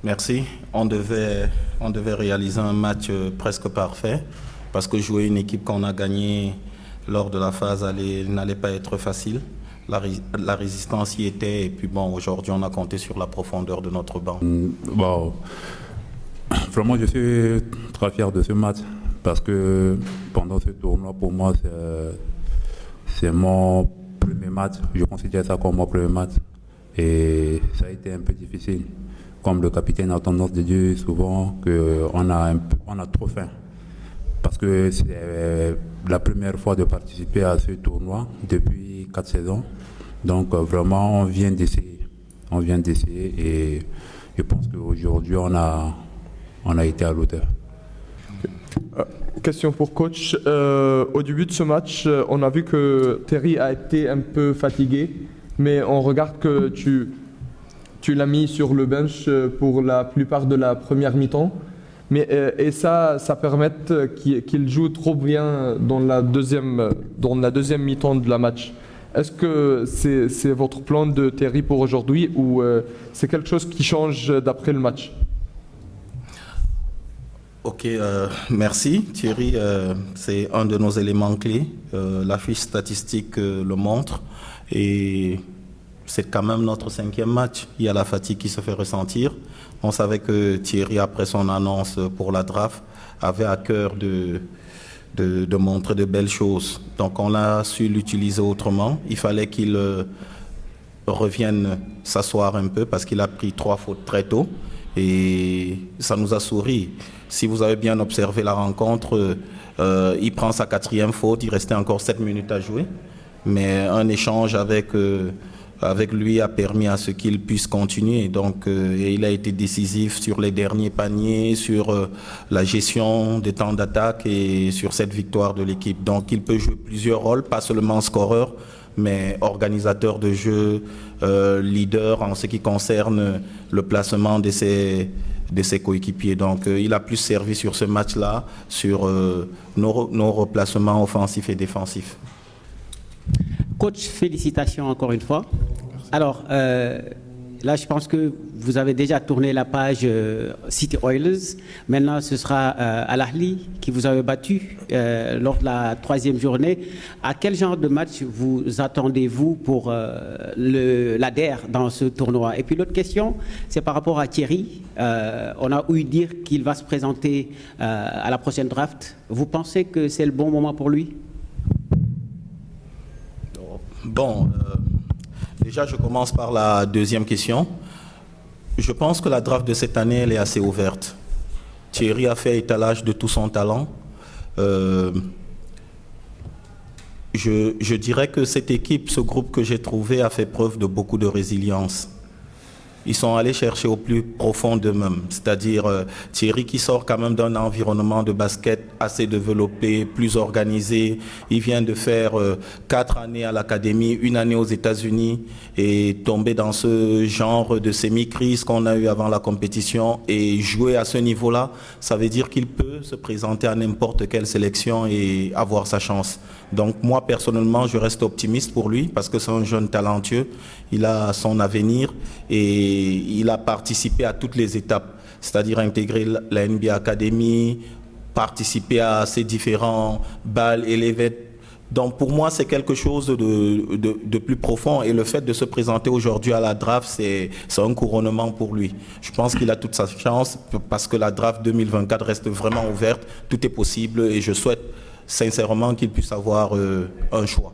Merci. On devait réaliser un match presque parfait parce que jouer une équipe qu'on a gagnée lors de la phase aller n'allait pas être facile. La résistance y était et puis bon, aujourd'hui on a compté sur la profondeur de notre banc. Bon, vraiment je suis très fier de ce match parce que pendant ce tournoi pour moi c'est mon premier match. Je considère ça comme mon premier match et ça a été un peu difficile. Comme le capitaine a tendance de dire souvent qu'on a trop faim. Parce que c'est la première fois de participer à ce tournoi depuis 4 saisons. Donc vraiment, on vient d'essayer. Et je pense qu'aujourd'hui, on a été à l'auteur. Question pour coach. Au début de ce match, on a vu que Terry a été un peu fatigué, mais on regarde que tu l'as mis sur le bench pour la plupart de la première mi-temps. Et ça permet qu'il joue trop bien dans la deuxième mi-temps de la match. Est-ce que c'est votre plan de Terry pour aujourd'hui ou c'est quelque chose qui change d'après le match? Ok, merci Thierry. C'est un de nos éléments clés. La fiche statistique le montre et c'est quand même notre 5e match. Il y a la fatigue qui se fait ressentir. On savait que Thierry, après son annonce pour la draft, avait à cœur de montrer de belles choses. Donc on a su l'utiliser autrement. Il fallait qu'il revienne s'asseoir un peu parce qu'il a pris 3 fautes très tôt et ça nous a souri. Si vous avez bien observé la rencontre, il prend sa 4e faute, il restait encore 7 minutes à jouer. Mais un échange avec lui a permis à ce qu'il puisse continuer. Donc, et il a été décisif sur les derniers paniers, sur la gestion des temps d'attaque et sur cette victoire de l'équipe. Donc, il peut jouer plusieurs rôles, pas seulement scoreur, mais organisateur de jeu, leader en ce qui concerne le placement de ses coéquipiers. Donc, il a plus servi sur ce match-là, sur nos replacements offensifs et défensifs. Coach, félicitations encore une fois. Alors, là, je pense que vous avez déjà tourné la page City Oilers. Maintenant, ce sera Al Ahly qui vous avez battu lors de la 3e journée. À quel genre de match vous attendez-vous pour l'ADER dans ce tournoi? Et puis l'autre question, c'est par rapport à Thierry. On a ouï dire qu'il va se présenter à la prochaine draft. Vous pensez que c'est le bon moment pour lui? Bon, déjà je commence par la 2e question. Je pense que la draft de cette année, elle est assez ouverte. Thierry a fait étalage de tout son talent. Je dirais que cette équipe, ce groupe que j'ai trouvé a fait preuve de beaucoup de résilience. Ils sont allés chercher au plus profond d'eux-mêmes, c'est-à-dire Thierry qui sort quand même d'un environnement de basket assez développé, plus organisé. Il vient de faire 4 années à l'académie, 1 année aux États-Unis et tomber dans ce genre de semi-crise qu'on a eu avant la compétition et jouer à ce niveau-là, ça veut dire qu'il peut se présenter à n'importe quelle sélection et avoir sa chance. Donc moi personnellement, je reste optimiste pour lui parce que c'est un jeune talentueux, il a son avenir et il a participé à toutes les étapes, c'est-à-dire intégrer la NBA Academy, participer à ces différents balls élevés. Donc pour moi, c'est quelque chose de plus profond et le fait de se présenter aujourd'hui à la draft, c'est un couronnement pour lui. Je pense qu'il a toute sa chance parce que la draft 2024 reste vraiment ouverte, tout est possible et je souhaite sincèrement qu'il puisse avoir un choix.